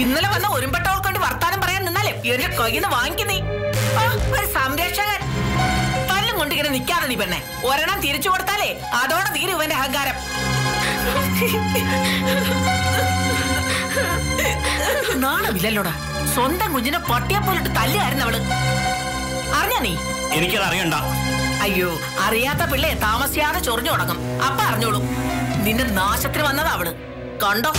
ഇന്നലെ വന്ന ഒരുമ്പെട്ടവർക്ക് വേണ്ടി വർത്താനം പറയാൻ നിന്നാലേ എന്റെ കയ്യിൽ നിന്ന് വാങ്ങിക്കുന്നേ. ഒരു സംരക്ഷകൻ തല്ലും കൊണ്ടിങ്ങനെ നിക്കാതെ നീ പെണ്ണെ. ഒരെണ്ണം തിരിച്ചു കൊടുത്താലേ അതോടെ തീരും ഇവന്റെ അഹങ്കാരം. നാണമില്ലല്ലോടാ. സ്വന്തം കുഞ്ഞിനെ പൊട്ടിയെ പോലിട്ട് തല്ലുകാരുന്നു അവള്. അറിഞ്ഞ നീ? എനിക്കത് അറിയണ്ട. അയ്യോ, അറിയാത്ത പിള്ളയെ താമസിയാതെ ചൊറിഞ്ഞു തുടങ്ങും. അപ്പ അറിഞ്ഞോളൂ നിന്റെ നാശത്തിന് വന്നതാ അവള്. കണ്ടോ?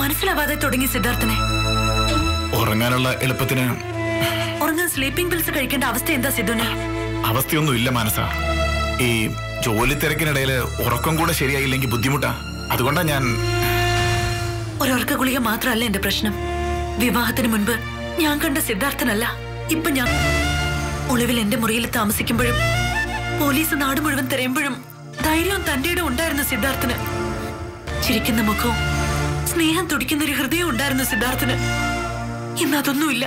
മനസ്സിലാവാതെ തുടങ്ങി സിദ്ധാർത്ഥനെ. ഉറങ്ങാനുള്ള എളുപ്പത്തിന് ഉറങ്ങാൻ സ്ലീപ്പിംഗ് പിൽസ് കഴിക്കേണ്ട അവസ്ഥ എന്താ സിദ്ധുന്? അവസ്ഥയൊന്നും ഇല്ല മനസ്സ. ഈ ജോലി തിരക്കിനിടയിൽ ഉറക്കം കൂടെ ശരിയായില്ലെങ്കിൽ ബുദ്ധിമുട്ടാ. അതുകൊണ്ടാ ഞാൻ. ഒരൊറക്ക ഗുളിക മാത്രമല്ല എന്റെ പ്രശ്നം. വിവാഹത്തിന് മുൻപ് ഞാൻ കണ്ട സിദ്ധാർത്ഥനല്ല ഇപ്പൊ ഞാൻ. ഒളിവിൽ എന്റെ മുറിയിൽ താമസിക്കുമ്പോഴും പോലീസ് നാട് മുഴുവൻ തിരയുമ്പോഴും ധൈര്യവും തന്റെയും ഉണ്ടായിരുന്നു സിദ്ധാർത്ഥന്. ചിരിക്കുന്ന മുഖവും സ്നേഹം തുടിക്കുന്ന ഒരു ഹൃദയം ഉണ്ടായിരുന്നു സിദ്ധാർത്ഥന്. ഇന്ന് അതൊന്നുമില്ല.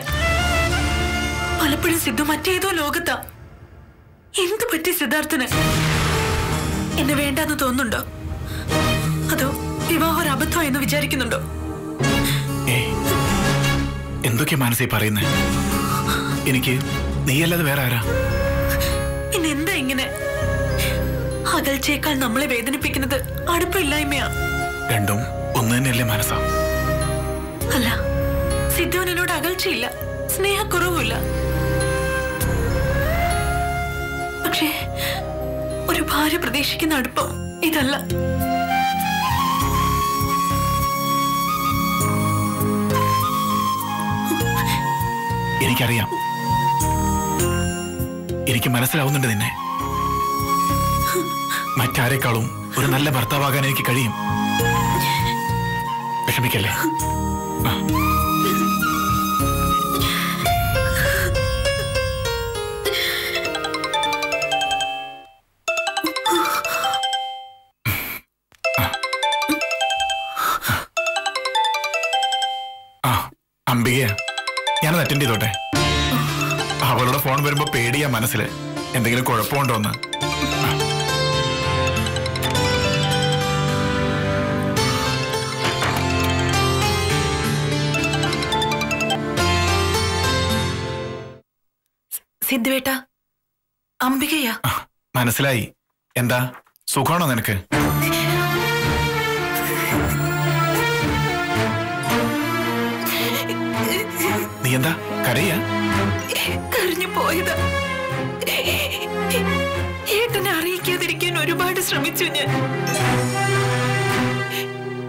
പലപ്പോഴും സിദ്ധു മറ്റേതോ ലോകത്താ. എന്തു പറ്റി സിദ്ധാർത്ഥന്? എന്നെ വേണ്ടാന്ന് തോന്നുന്നുണ്ടോ? അതോ വിവാഹം ഒരു അബദ്ധമായെന്ന് വിചാരിക്കുന്നുണ്ടോ? എന്തൊക്കെ മനസ്സിൽ പറയുന്നേ? എനിക്ക് നീയല്ലാതെ വേറെ ആരാ? പിന്നെ എന്താ ഇങ്ങനെ? അകൽച്ചയേക്കാൾ നമ്മളെ വേദനിപ്പിക്കുന്നത് അടുപ്പില്ലായ്മയാ. രണ്ടും ഒന്ന് തന്നെയല്ലേ മനസ്സാ? അല്ല, സിദ്ധുവിനോട് അകൽച്ചയില്ല, സ്നേഹക്കുറവുമില്ല. പക്ഷേ ഒരു ഭാര്യ പ്രതീക്ഷിക്കുന്ന അടുപ്പം ഇതല്ല. എനിക്കറിയാം, എനിക്ക് മനസ്സിലാവുന്നുണ്ട് നിന്നെ. മറ്റാരെക്കാളും ഒരു നല്ല ഭർത്താവാകാൻ എനിക്ക് കഴിയും. വിഷമിക്കല്ലേ? അംബികയാ, ഞാനത് അറ്റൻഡ് ചെയ്തോട്ടെ. അവളുടെ ഫോൺ വരുമ്പോ പേടിയാ മനസ്സില്, എന്തെങ്കിലും കുഴപ്പമുണ്ടോന്ന്. സിദ്ധുവേട്ടാ, അംബികയാ. മനസ്സിലായി. എന്താ, സുഖമാണോ നിനക്ക്? നീ എന്താ കരയാ? കരഞ്ഞു പോയതാ. ഏട്ടനെ അറിയിക്കാതിരിക്കാൻ ഒരുപാട് ശ്രമിച്ചു ഞാൻ.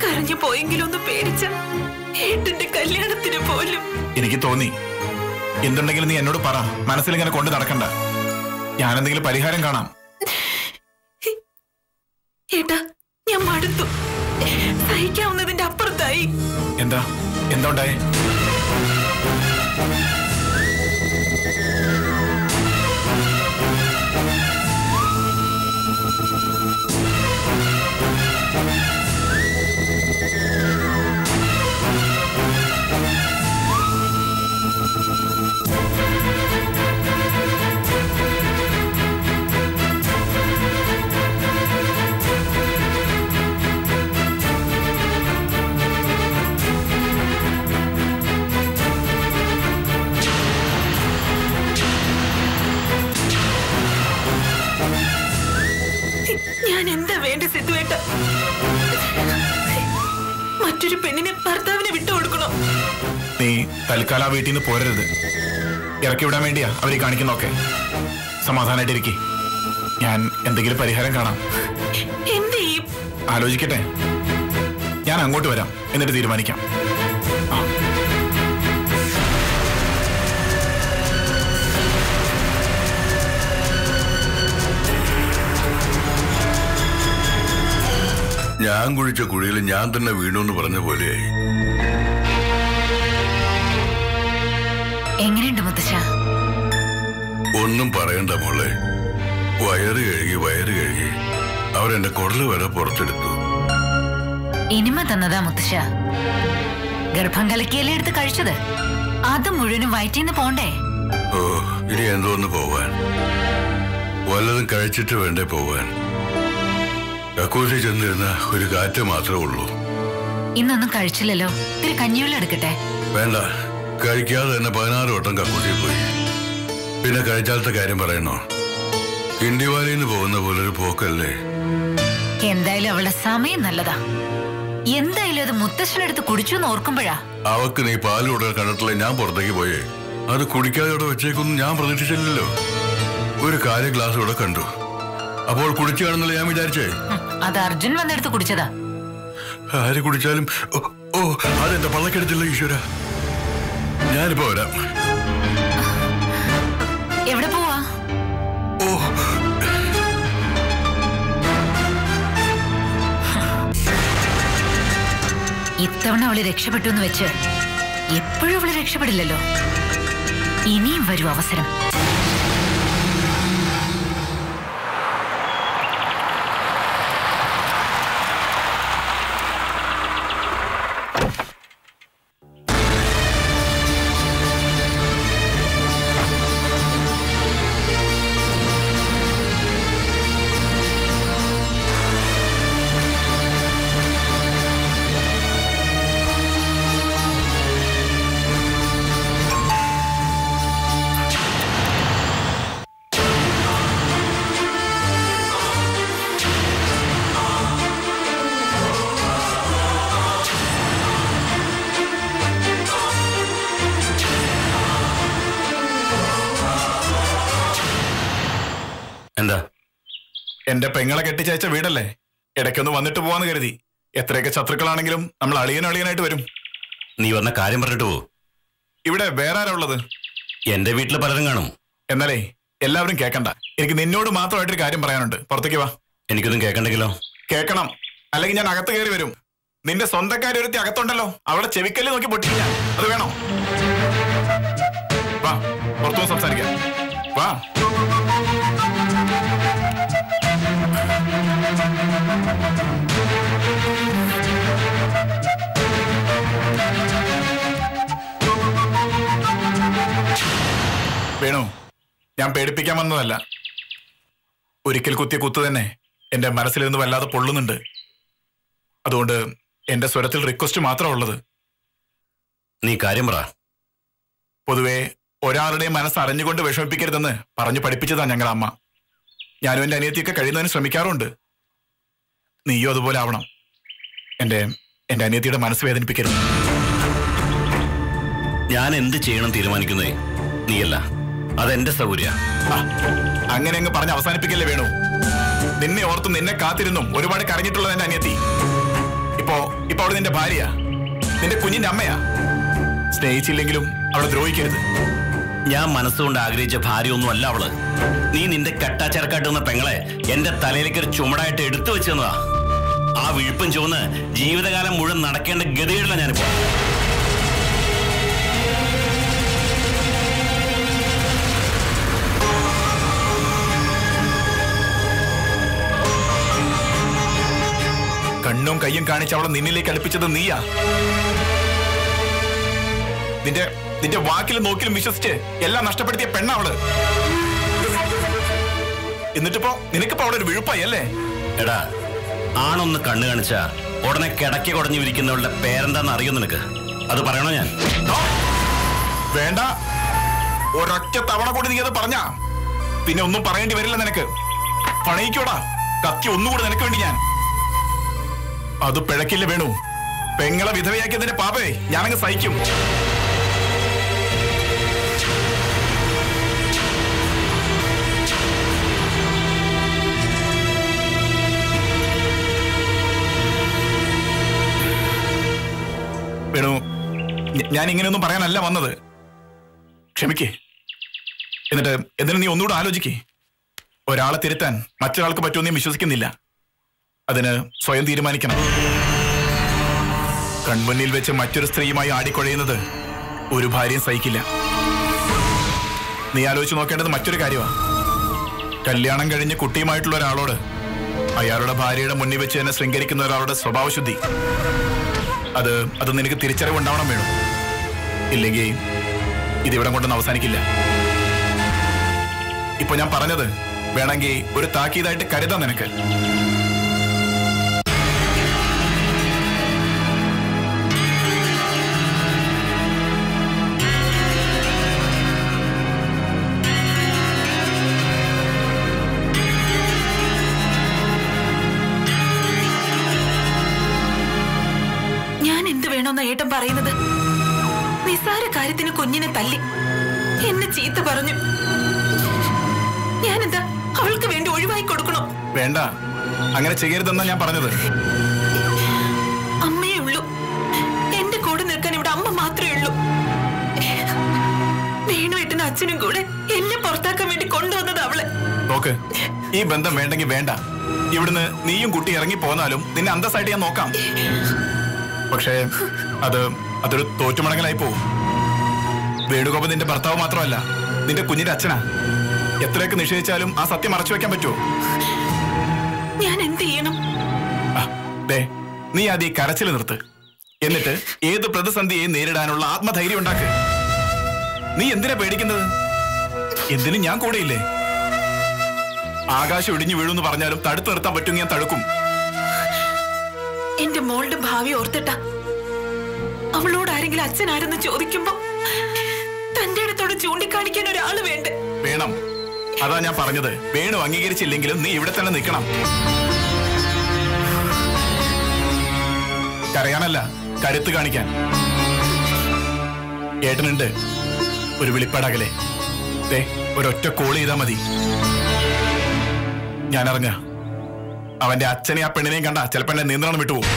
കരഞ്ഞു പോയെങ്കിലൊന്ന് പേടിച്ച ഏട്ടന്റെ കല്യാണത്തിന് പോലും. എനിക്ക് തോന്നി, എന്തുണ്ടെങ്കിലും നീ എന്നോട് പറ. മനസ്സിലിങ്ങനെ കൊണ്ട് നടക്കണ്ട. ഞാനെന്തെങ്കിലും പരിഹാരം കാണാം. ഏട്ടാ, ഞാൻ മടുത്തു. സഹിക്കാവുന്നതിന്റെ അപ്പുറത്തായി. എന്താ ഉണ്ടായേ? ഞാൻ എന്താ വേണ്ട സിദ്ധുവേട്ട? മറ്റൊരു പെണ്ണിനെ ഭർത്താവിനെ വിട്ടുകൊടുക്കണോ? നീ തൽക്കാലം ആ വീട്ടിൽ നിന്ന് പോരരുത്. ഇറക്കി വിടാൻ വേണ്ടിയാ അവര് കാണിക്കുന്നൊക്കെ. സമാധാനായിട്ടിരിക്കെ. ഞാൻ എന്തെങ്കിലും പരിഹാരം കാണാം. ആലോചിക്കട്ടെ. ഞാൻ അങ്ങോട്ട് വരാം, എന്നിട്ട് തീരുമാനിക്കാം. ഞാൻ കുഴിച്ച കുഴിയിൽ ഞാൻ തന്നെ വീണു എന്ന് പറഞ്ഞ പോലെയായി. എങ്ങനെയുണ്ട് മുത്തശ്ശ? ഒന്നും പറയണ്ട മോളെ. വയറ് കഴുകി അവരെന്റെ കുടല് വരെ പുറത്തെടുത്തു. ഇനിമ തന്നതാ മുത്തശ്ശ. ഗർഭം കലക്കിയല്ലേ എടുത്ത് കഴിച്ചത്? അത് മുഴുവനും വയറ്റിന്ന് പോണ്ടേ? ഓ, ഇനി എന്തോന്ന് പോവാൻ? വല്ലതും കഴിച്ചിട്ട് വേണ്ടേ പോവാൻ? കക്കൂസി ചെന്നിരുന്ന ഒരു കാറ്റ് മാത്രമേ ഉള്ളൂ. ഇന്നൊന്നും കഴിച്ചില്ലല്ലോ. ഇത്തിരി കഞ്ഞിവെള്ളം എടുക്കട്ടെ? വേണ്ട, കഴിക്കാതെ തന്നെ 16 വട്ടം കക്കൂസിൽ പോയി. പിന്നെ കഴിച്ചാലത്തെ കാര്യം പറയണോ? കിണ്ടിവാലിന്ന് പോകുന്ന പോലൊരു പോക്കല്ലേ. എന്തായാലും അവളുടെ സമയം നല്ലതാ. എന്തായാലും അത് മുത്തശ്ശനെടുത്ത് കുടിച്ചു എന്ന് ഓർക്കുമ്പോഴാ. അവക്ക് നീ പാല് കൊടുക്കാൻ കണ്ടിട്ടില്ല. ഞാൻ പുറത്തേക്ക് പോയേ. അത് കുടിക്കാതെ ഇവിടെ വെച്ചേക്കൊന്നും ഞാൻ പ്രതീക്ഷിച്ചില്ലല്ലോ. ഒരു കാര്യം ഗ്ലാസ് ഇവിടെ കണ്ടു. അപ്പോൾ കുടിച്ചു കാണുന്നില്ല ഞാൻ വിചാരിച്ചേ. അത് അർജുൻ വന്നെടുത്ത് കുടിച്ചതാ. ആര് കുടിച്ചാലും ഓ അതെന്താ പള്ളക്കെടുത്തില്ല ഈശ്വര. ഞാനിപ്പോ വരാം. എവിടെ പോവാ? ഓ, ഇത്തവണ അവള് രക്ഷപ്പെട്ടു എന്ന് വെച്ച് എപ്പോഴും അവള് രക്ഷപ്പെടില്ലല്ലോ. ഇനിയും വരും അവസരം. എന്താ? എന്റെ പെങ്ങളെ കെട്ടിച്ചയച്ച വീടല്ലേ, ഇടയ്ക്കൊന്ന് വന്നിട്ട് പോവാന്ന് കരുതി. എത്രയൊക്കെ ശത്രുക്കളാണെങ്കിലും നമ്മൾ അളിയനായിട്ട് വരും. നീ വന്ന കാര്യം പറഞ്ഞിട്ട് പോ. ഇവിടെ വേറെ ആരാ ഉള്ളത്? എന്റെ വീട്ടില് പലരും കാണും. എന്നാലേ എല്ലാവരും കേക്കണ്ട. എനിക്ക് നിന്നോട് മാത്രമായിട്ടൊരു കാര്യം പറയാനുണ്ട്. പുറത്തേക്ക് വാ. എനിക്കൊന്നും കേൾക്കണ്ടെങ്കിലോ? കേക്കണം, അല്ലെങ്കിൽ ഞാൻ അകത്ത് കയറി വരും. നിന്റെ സ്വന്തക്കാരി ഒരുത്തി അകത്തുണ്ടല്ലോ, അവളെ ചെവിക്കല്ല് നോക്കി പൊട്ടിക്കില്ല. അത് വേണോ? വാ, പുറത്തു സംസാരിക്കാം. വാ. വേണു, ഞാൻ പേടിപ്പിക്കാൻ വന്നതല്ല. ഒരിക്കൽ കുത്തിയ കുത്തു തന്നെ എന്റെ മനസ്സിൽ നിന്ന് വല്ലാതെ പൊള്ളുന്നുണ്ട്. അതുകൊണ്ട് എന്റെ സ്വരത്തിൽ റിക്വസ്റ്റ് മാത്രമേ ഉള്ളത്. നീ കാര്യം പറ. പൊതുവെ ഒരാളുടെയും മനസ്സ് അറിഞ്ഞുകൊണ്ട് വിഷമിപ്പിക്കരുതെന്ന് പറഞ്ഞു പഠിപ്പിച്ചതാ ഞങ്ങളുടെ അമ്മ. ഞാനും എന്റെ അനിയത്തിയൊക്കെ കഴിയുന്നതിന് ശ്രമിക്കാറുണ്ട്. നീയോ അതുപോലെ ആവണം. എന്റെ അനിയത്തിയുടെ മനസ്സ് വേദനിപ്പിക്കരുത്. ഞാൻ എന്ത് ചെയ്യണം തീരുമാനിക്കുന്നേ നീയല്ല, അതെന്റെ സൗകര്യ. അങ്ങനെ അങ്ങ് പറഞ്ഞ് അവസാനിപ്പിക്കല്ലേ വേണു. നിന്നെ ഓർത്തും നിന്നെ കാത്തിരുന്നും ഒരുപാട് കരഞ്ഞിട്ടുള്ളത് എന്റെ അനിയത്തി. ഇപ്പൊ അവള് നിന്റെ ഭാര്യയാ, നിന്റെ കുഞ്ഞിന്റെ അമ്മയാ. സ്നേഹിച്ചില്ലെങ്കിലും അവളെ ദ്രോഹിക്കരുത്. ഞാൻ മനസ്സുകൊണ്ട് ആഗ്രഹിച്ച ഭാര്യ ഒന്നും അല്ല അവള്. നീ നിന്റെ കെട്ടാച്ചേർക്കാട്ടുന്ന പെങ്ങളെ എന്റെ തലയിലേക്ക് ഒരു ചുമടായിട്ട് എടുത്തു വെച്ചെന്നതാ. ആ വിഴുപ്പും ചുവന്ന് ജീവിതകാലം മുഴുവൻ നടക്കേണ്ട ഗതികേടില്ല ഞാനിപ്പോ. കണ്ണും കയ്യും കാണിച്ച് അവളെ നിന്നിലേക്ക് അടുപ്പിച്ചത് നീയാ. നിന്റെ വാക്കിലും നോക്കിലും വിശ്വസിച്ച് എല്ലാം നഷ്ടപ്പെടുത്തിയ പെണ്ണവള്. എന്നിട്ടിപ്പോ നിനക്കിപ്പോ അവിടെ ഒരു വിഴുപ്പായി അല്ലേ? എടാ, ആണൊന്ന് കണ്ണു കാണിച്ചാ ഉടനെ കിടക്കി കുടഞ്ഞു വിരിക്കുന്നവളുടെ പേരെന്താന്ന് അറിയോ നിനക്ക്? അത് പറയണോ ഞാൻ? വേണ്ട, ഒരൊറ്റ തവണ കൂടി നീ അത് പറഞ്ഞാ പിന്നെ ഒന്നും പറയേണ്ടി വരില്ല നിനക്ക്. പണയിക്കോടാ, കത്തി ഒന്നുകൂടി നിനക്ക് വേണ്ടി ഞാൻ. അത് പിഴക്കില്ല വേണു. പെങ്ങളെ വിധവയാക്കിയതിന്റെ പാപേ ഞാനങ്ങ് സഹിക്കും. വേണു, ഞാൻ ഇങ്ങനെയൊന്നും പറയാനല്ല വന്നത്. ക്ഷമിക്കേ. എന്നിട്ട് നീ ഒന്നുകൂടെ ആലോചിക്കേ. ഒരാളെ തിരുത്താൻ മറ്റൊരാൾക്ക് പറ്റുമെന്ന് ഞാൻ വിശ്വസിക്കുന്നില്ല. അതിന് സ്വയം തീരുമാനിക്കണം. കൺമുന്നിൽ വെച്ച് മറ്റൊരു സ്ത്രീയുമായി ആടിക്കൊഴയുന്നത് ഒരു ഭാര്യയും സഹിക്കില്ല. നീ ആലോചിച്ച് നോക്കേണ്ടത് മറ്റൊരു കാര്യമാണ്. കല്യാണം കഴിഞ്ഞ് കുട്ടിയുമായിട്ടുള്ള ഒരാളോട് അയാളുടെ ഭാര്യയുടെ മുന്നിൽ വെച്ച് തന്നെ ശൃംഗരിക്കുന്ന ഒരാളുടെ സ്വഭാവശുദ്ധി, അത് നിനക്ക് തിരിച്ചറിവുണ്ടാവണം വേണം. ഇല്ലെങ്കിൽ ഇതിവിടം കൊണ്ടൊന്നും അവസാനിക്കില്ല. ഇപ്പൊ ഞാൻ പറഞ്ഞത് വേണമെങ്കിൽ ഒരു താക്കീതായിട്ട് കരുതാം നിനക്ക്. ഏട്ടൻ പറയുന്നത് നിസ്സാര കാര്യത്തിന് കുഞ്ഞിനെ തല്ലി എന്നെ ചീത്ത പറഞ്ഞു. ഞാനെന്താ അവൾക്ക് വേണ്ടി ഒഴിവായി കൊടുക്കണോ? വേണ്ട, അങ്ങനെ ചെയ്യരുതെന്നാ ഞാൻ പറഞ്ഞത്. അമ്മയേ ഉള്ളൂ, എന്റെ കൂടെ നിൽക്കാൻ ഇവിടെ അമ്മ മാത്രമേ ഉള്ളൂ. വേണുവേട്ടനും അച്ഛനും കൂടെ എന്നെ പുറത്താക്കാൻ വേണ്ടി കൊണ്ടുവന്നത് അവളെ. നോക്ക്, ഈ ബന്ധം വേണ്ടെങ്കിൽ വേണ്ട. ഇവിടുന്ന് നീയും കുട്ടി ഇറങ്ങി പോന്നാലും നിന്നെ അന്തസ്സായിട്ട് ഞാൻ നോക്കാം. പക്ഷേ അതൊരു തോറ്റുമടങ്ങലായി പോവും. വേണുഗോപൻ നിന്റെ ഭർത്താവ് മാത്രമല്ല, നിന്റെ കുഞ്ഞിന്റെ അച്ഛനാ. എത്രയൊക്കെ നിഷേധിച്ചാലും ആ സത്യം മറച്ചു വെക്കാൻ പറ്റുമോ? ഞാൻ എന്ത് ചെയ്യണം? നീ ആദ്യം കരച്ചിൽ നിർത്ത്. എന്നിട്ട് ഏത് പ്രതിസന്ധിയെയും നേരിടാനുള്ള ആത്മധൈര്യം ഉണ്ടാക്ക്. നീ എന്തിനാ പേടിക്കുന്നത്? എന്തിനും ഞാൻ കൂടെയില്ലേ? ആകാശം ഇടിഞ്ഞു വീഴുമെന്ന് പറഞ്ഞാലും തടുത്തു നിർത്താൻ പറ്റുമെങ്കിൽ ഞാൻ തടുക്കും. എന്റെ മോളുടെ ഭാവി ഓർത്തിട്ടാ. അവളോട് ആരെങ്കിലും അച്ഛനാരെന്ന് ചോദിക്കുമ്പോ തന്റെ അടുത്തോട് ചൂണ്ടിക്കാണിക്കാൻ ഒരാള് വേണ്ട. വേണം, അതാ ഞാൻ പറഞ്ഞത്. വേണു അംഗീകരിച്ചില്ലെങ്കിലും നീ ഇവിടെ തന്നെ നിൽക്കണം. കരയാനല്ല, കരുത്ത് കാണിക്കാൻ. ഏട്ടനുണ്ട് ഒരു വിളിപ്പാടകലെ. ഒരൊറ്റ കോൾ ചെയ്താൽ മതി. ഞാൻ അറിഞ്ഞ അവന്റെ അച്ഛനെ ആ പെണ്ണിനെയും കണ്ട ചിലപ്പോ എന്നെ നിയന്ത്രണം വിട്ടുപോകും.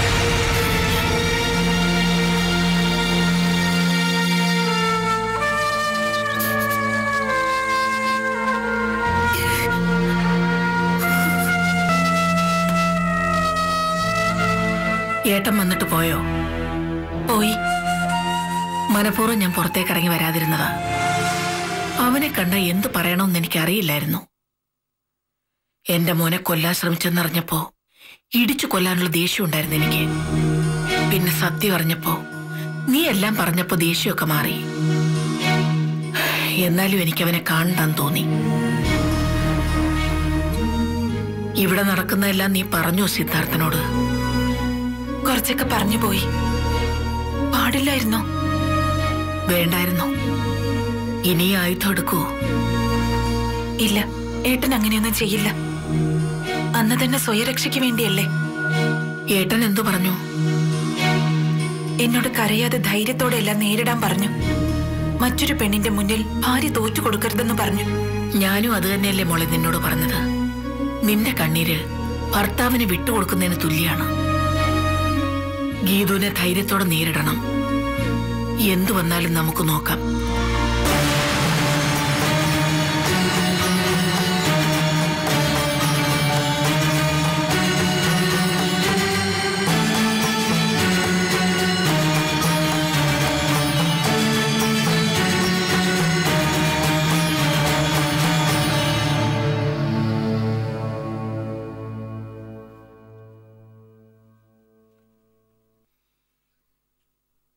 ഏട്ടൻ വന്നിട്ട് പോയോ? പോയി. മനഃപൂർവ്വം ഞാൻ പുറത്തേക്ക് ഇറങ്ങി വരാതിരുന്നതാ. അവനെ കണ്ട എന്ത് പറയണമെന്ന് എനിക്കറിയില്ലായിരുന്നു. എന്റെ മോനെ കൊല്ലാൻ ശ്രമിച്ചെന്നറിഞ്ഞപ്പോ ഇടിച്ചു കൊല്ലാനുള്ള ദേഷ്യം ഉണ്ടായിരുന്നു എനിക്ക്. പിന്നെ സത്യം അറിഞ്ഞപ്പോ, നീ എല്ലാം പറഞ്ഞപ്പോ ദേഷ്യമൊക്കെ മാറി. എന്നാലും എനിക്കവനെ കാണണ്ടാന്ന് തോന്നി. ഇവിടെ നടക്കുന്നതെല്ലാം നീ പറഞ്ഞോ സിദ്ധാർത്ഥനോട്? കുറച്ചൊക്കെ പറഞ്ഞു പോയി. പാടില്ലായിരുന്നോ? വേണ്ടായിരുന്നോ? ഇനി ആയുധം എടുക്കൂ? ഇല്ല, ഏട്ടൻ അങ്ങനെയൊന്നും ചെയ്യില്ല. അന്ന് തന്നെ സ്വയരക്ഷയ്ക്ക് വേണ്ടിയല്ലേ. ഏട്ടൻ എന്തു പറഞ്ഞു? എന്നോട് കരയാതെ ധൈര്യത്തോടെ എല്ലാം നേരിടാൻ പറഞ്ഞു. മറ്റൊരു പെണ്ണിന്റെ മുന്നിൽ ഭാര്യ തോറ്റു കൊടുക്കരുതെന്ന് പറഞ്ഞു. ഞാനും അത് തന്നെയല്ലേ മോളെ നിന്നോട് പറഞ്ഞത്. നിന്റെ കണ്ണീര് ഭർത്താവിന് വിട്ടുകൊടുക്കുന്നതിന് തുല്യാണ്. ഗീതുവിനെ ധൈര്യത്തോടെ നേരിടണം. എന്തു വന്നാലും നമുക്ക് നോക്കാം.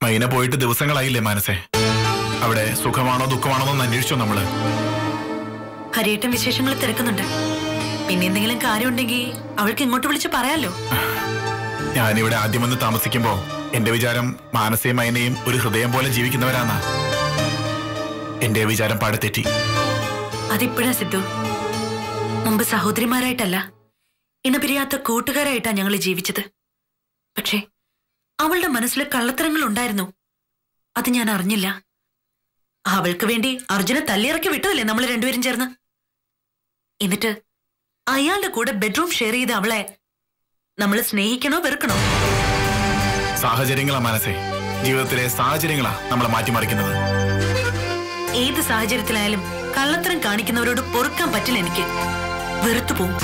മൈന പോയിട്ട് ദിവസങ്ങളായില്ലേ മനസ്സേ? അവിടെ സുഖമാണോ ദുഃഖമാണോ എന്ന് അന്വേഷിച്ചോ നമ്മള്? ഹരിയേട്ടൻ വിശേഷങ്ങൾ തിരക്കുന്നുണ്ട്. പിന്നെ എന്തെങ്കിലും കാര്യം ഉണ്ടെങ്കിൽ അവൾക്ക് ഇങ്ങോട്ട് വിളിച്ച് പറയാലോ. ഞാനിവിടെ ആദ്യം വന്ന് താമസിക്കുമ്പോ എന്റെ വിചാരം മാനസയും മൈനയും ഒരു ഹൃദയം പോലെ ജീവിക്കുന്നവരാന്നാ. എന്റെ വിചാരം പാടെ തെറ്റി. അതിപ്പോഴാ സിദ്ധു. മുമ്പ് സഹോദരിമാരായിട്ടല്ല, ഇന്ന് പിരിയാത്ത കൂട്ടുകാരായിട്ടാ ഞങ്ങൾ ജീവിച്ചത്. പക്ഷേ അവളുടെ മനസ്സിൽ കള്ളത്തരങ്ങൾ ഉണ്ടായിരുന്നു. അത് ഞാൻ അറിഞ്ഞില്ല. അവൾക്ക് വേണ്ടി അർജുനെ തല്ലിയിറക്കി വിട്ടതല്ലേ നമ്മൾ രണ്ടുപേരും ചേർന്ന്? എന്നിട്ട് അയാളുടെ കൂടെ ബെഡ്റൂം ഷെയർ ചെയ്ത അവളെ നമ്മൾ സ്നേഹിക്കണോ വെറുക്കണോ? സാഹചര്യങ്ങളാ മനസ്സേ, ജീവിതത്തിലെ സാഹചര്യങ്ങളാ നമ്മളെ മാറ്റിമറിക്കുന്നത്. ഏത് സാഹചര്യത്തിലായാലും കള്ളത്തരം കാണിക്കുന്നവരോട് പൊറുക്കാൻ പറ്റില്ല എനിക്ക്. വെറുത്തു പോവും.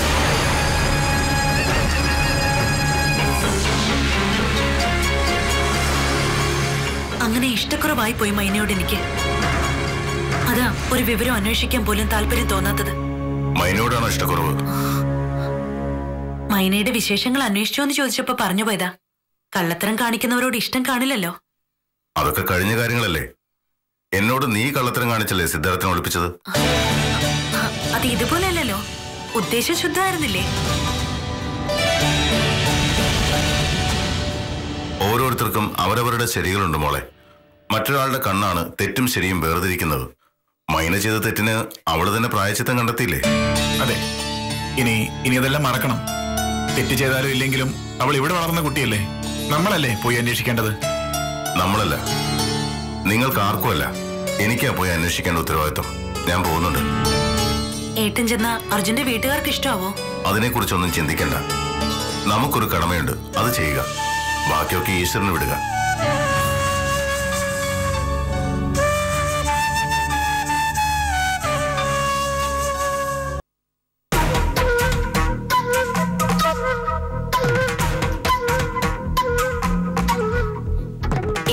അങ്ങനെ ഇഷ്ടക്കുറവായി പോയി മൈനയോട് എനിക്ക്. അതാ ഒരു വിവരം അന്വേഷിക്കാൻ പോലും താല്പര്യം തോന്നാത്തത്. മൈനയോടാണോ ഇഷ്ടക്കുറവ്? മൈനയുടെ വിശേഷങ്ങൾ അന്വേഷിച്ചോ എന്ന് ചോദിച്ചപ്പോ പറഞ്ഞു പോയതാ. കള്ളത്തരം കാണിക്കുന്നവരോട് ഇഷ്ടം കാണില്ലല്ലോ. അതൊക്കെ കഴിഞ്ഞ കാര്യങ്ങളല്ലേ. എന്നോട് നീ കള്ളത്തരം കാണിച്ചല്ലേ സിദ്ധാർത്ഥനെ ഒളിപ്പിച്ചത്? അത് ഇതുപോലെയല്ലോ. ഉദ്ദേശം ശുദ്ധമായിരുന്നില്ലേ? ഓരോരുത്തർക്കും അവരവരുടെ ശരികളുണ്ട് മോളെ. മറ്റൊരാളുടെ കണ്ണാണ് തെറ്റും ശരിയും വേർതിരിക്കുന്നത്. മൈന ചെയ്ത തെറ്റിന് അവള് തന്നെ പ്രായശ്ചിത്തം കണ്ടെത്തിയില്ലേ? അതെ, ഇനി അതെല്ലാം മറക്കണം. തെറ്റ് ചെയ്താലും ഇല്ലെങ്കിലും അവൾ ഇവിടെ വളർന്ന കുട്ടിയല്ലേ. നമ്മളല്ലേ പോയി അന്വേഷിക്കേണ്ടത്. നമ്മളല്ല, നിങ്ങൾക്ക് ആർക്കുമല്ല. എനിക്കാ പോയി അന്വേഷിക്കേണ്ട ഉത്തരവാദിത്വം. ഞാൻ പോകുന്നുണ്ട്. ഏട്ടൻ ചെന്ന അർജുന്റെ വീട്ടുകാർക്ക് ഇഷ്ടമാവോ? അതിനെക്കുറിച്ചൊന്നും ചിന്തിക്കണ്ട. നമുക്കൊരു കടമയുണ്ട്, അത് ചെയ്യുക. ബാക്കിയൊക്കെ ഈശ്വരന് വിടുക.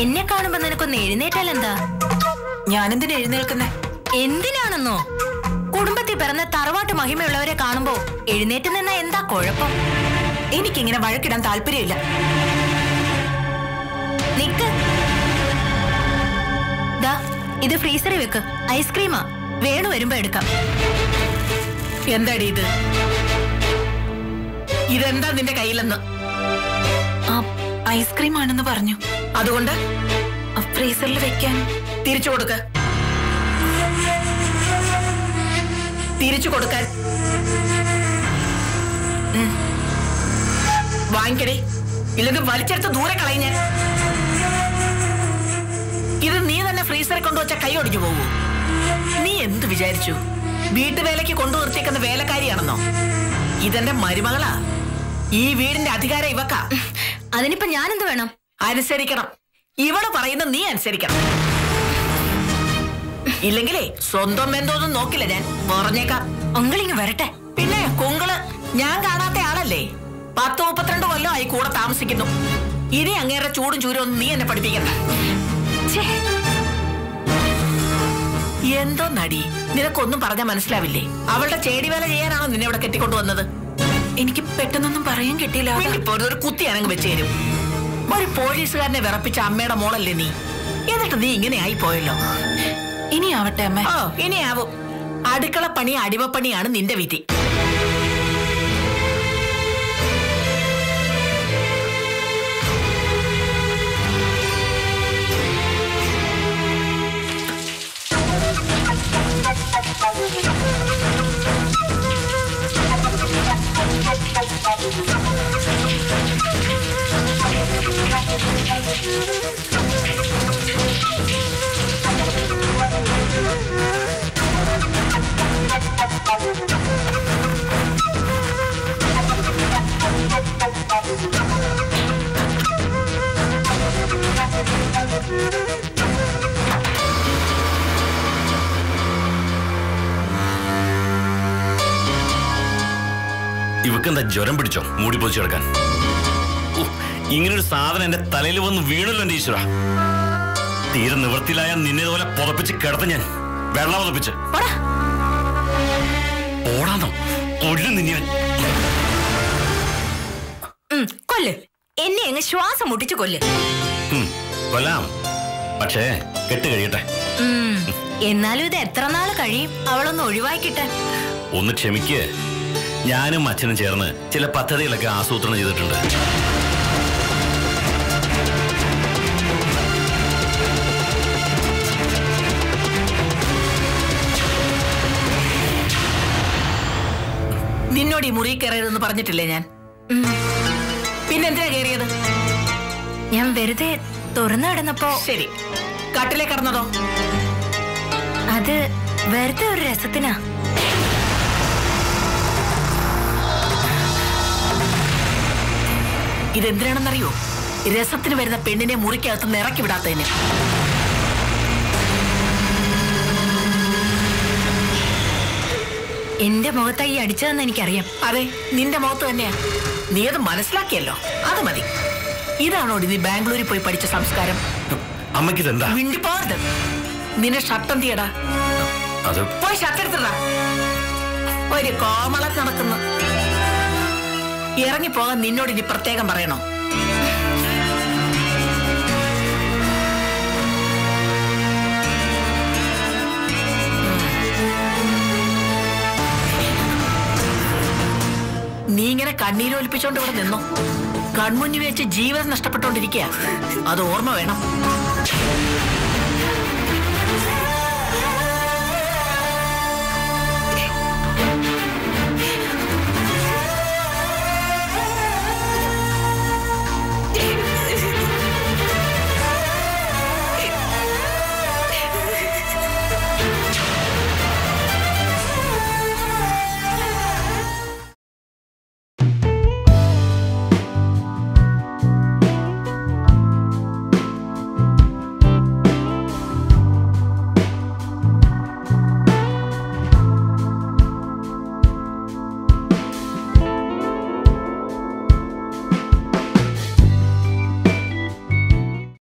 എന്നെ കാണുമ്പോ നിനക്കൊന്ന് എഴുന്നേറ്റാലെന്താ? ഞാനെന്തിനാ എഴുന്നേൽക്കുന്നേ? എന്തിനാണെന്നോ? കുടുംബത്തിൽ പിറന്ന തറവാട്ട് മഹിമയുള്ളവരെ കാണുമ്പോ എഴുന്നേറ്റ് നിന്നാ എന്താ കുഴപ്പം? എനിക്കിങ്ങനെ വഴക്കിടാൻ താല്പര്യമില്ല. നിക്ക്. ദാ ഇത് ഫ്രീസറിൽ വെക്ക്. ഐസ്ക്രീമാ. വേണു വരുമ്പോ എടുക്കാം. എന്താടി ഇത്? ഇതെന്താ നിന്റെ കയ്യിലെന്ന്? ഐസ്ക്രീം ആണെന്ന് പറഞ്ഞു. അതുകൊണ്ട് ഫ്രീസറിൽ വെക്കാൻ. തിരിച്ചു കൊടുക്ക. തിരിച്ചു കൊടുക്കാൻ. വാങ്ങിക്കടേ, ഇല്ലെങ്കിൽ വലിച്ചെടുത്ത് ദൂരെ കളഞ്ഞ. ഇത് നീ തന്നെ ഫ്രീസറിൽ കൊണ്ടുവച്ച കൈ ഒടിഞ്ഞു പോകൂ. നീ എന്ത് വിചാരിച്ചു? വീട്ടുവേലയ്ക്ക് കൊണ്ടു നിർത്തിയേക്കുന്ന വേലക്കാരിയാണെന്നോ? ഇതെന്റെ മരുമകളാ. ഈ വീടിന്റെ അധികാരം ഇവക്കാ. അതിനിപ്പോ ഞാനെന്ത് വേണം? അനുസരിക്കണം. ഇവള് പറയുന്ന നീ അനുസരിക്കണം. ഇല്ലെങ്കിലേ സ്വന്തം ബന്ധമൊന്നും നോക്കില്ല ഞാൻ, പറഞ്ഞേക്കാം. അങ്കിളിങ്ങ് വരട്ടെ. പിന്നെ കുങ്കള് ഞാൻ കാണാത്ത ആളല്ലേ. 10-32 കൊല്ലമായി കൂടെ താമസിക്കുന്നു. ഇനി അങ്ങേറെ ചൂടും ചൂരും ഒന്നും നീ എന്നെ പഠിപ്പിക്കണ്ട. എന്തോ നടി, നിനക്കൊന്നും പറഞ്ഞാൽ മനസ്സിലാവില്ലേ? അവളുടെ ചേടിവേല ചെയ്യാനാണോ നിന്നെ ഇവിടെ കെട്ടിക്കൊണ്ടുവന്നത്? എനിക്ക് പെട്ടെന്നൊന്നും പറയാൻ കിട്ടിയില്ല. ഒരു കുത്തി അനങ്ങ് വെച്ച് തരും. ഒരു പോലീസുകാരനെ വിറപ്പിച്ച അമ്മയുടെ മോളല്ലേ നീ? എന്നിട്ട് നീ ഇങ്ങനെ ആയി പോയല്ലോ. ഇനി ആവട്ടെ അമ്മ. ഓ, ഇനി ആവും. അടുക്കള പണി അടിമപ്പണിയാണ് നിന്റെ വിധി. ഇവക്കെന്താ ജ്വരം പിടിച്ചോ? മൂടി പൊതിച്ചു കിടക്കാൻ. ഇങ്ങനൊരു സാധനം എന്റെ തലയിൽ വന്ന് വീണല്ലോ എന്റെ ഈശ്വര. തീരെ നിവൃത്തിയിലായ നിന്നെ പോലെ പുതപ്പിച്ച് കിടത്ത ഞാൻ. വെള്ളം പുതപ്പിച്ച് ഓടാന്നോ? കൊല്ലു നിന്നെ. കൊല്ല്. എന്നെ അങ്ങ് ശ്വാസം മുട്ടിച്ചു കൊല്ല്. കൊല്ലാം, പക്ഷേ കെട്ട് കഴിയട്ടെ. എന്നാലും ഇത് എത്ര നാള് കഴിയും അവളൊന്ന് ഒഴിവാക്കിട്ടെ? ഒന്ന് ക്ഷമിക്ക്. ഞാനും അച്ഛനും ചേർന്ന് ചില പദ്ധതികളൊക്കെ ആസൂത്രണം ചെയ്തിട്ടുണ്ട്. നിന്നോട് ഈ മുറി കയറരുതെന്ന് പറഞ്ഞിട്ടില്ലേ ഞാൻ? പിന്നെന്തിനാ കയറിയത്? ഞാൻ വെറുതെ തുറന്നു കിടന്നപ്പോ. ശരി, കാട്ടിലേ കിടന്നതോ? അത് വെറുതെ ഒരു രസത്തിനാ. ഇതെന്തിനാണെന്നറിയോ? രസത്തിന് വരുന്ന പെണ്ണിനെ മുറിക്കകത്ത് ഇറക്കി വിടാത്തതിന്. എന്റെ മുഖത്തായി അടിച്ചതെന്ന് എനിക്കറിയാം. അതെ, നിന്റെ മുഖത്ത് തന്നെയാ. നീ അത് മനസ്സിലാക്കിയല്ലോ, അത് മതി. ഇതാണോ നീ ബാംഗ്ലൂരിൽ പോയി പഠിച്ച സംസ്കാരം? അമ്മയ്ക്ക് ഇതെന്താ? മിണ്ടിപ്പോരുത്. നിന്നെ ഷർട്ട് എന്തിയടാ? അത് പോയി ഷർട്ട് എടുത്തിടാ. ഒരു കോമളം നടക്കുന്നു. ഇറങ്ങിപ്പോകാൻ നിന്നോട് ഇനി പ്രത്യേകം പറയണോ? നീ ഇങ്ങനെ കണ്ണീരൊലിപ്പിച്ചോണ്ട് ഇവിടെ നിന്നോ? കൺമുന്നിൽ വെച്ച് ജീവിതം നഷ്ടപ്പെട്ടോണ്ടിരിക്കുക. അത് ഓർമ്മ വേണം.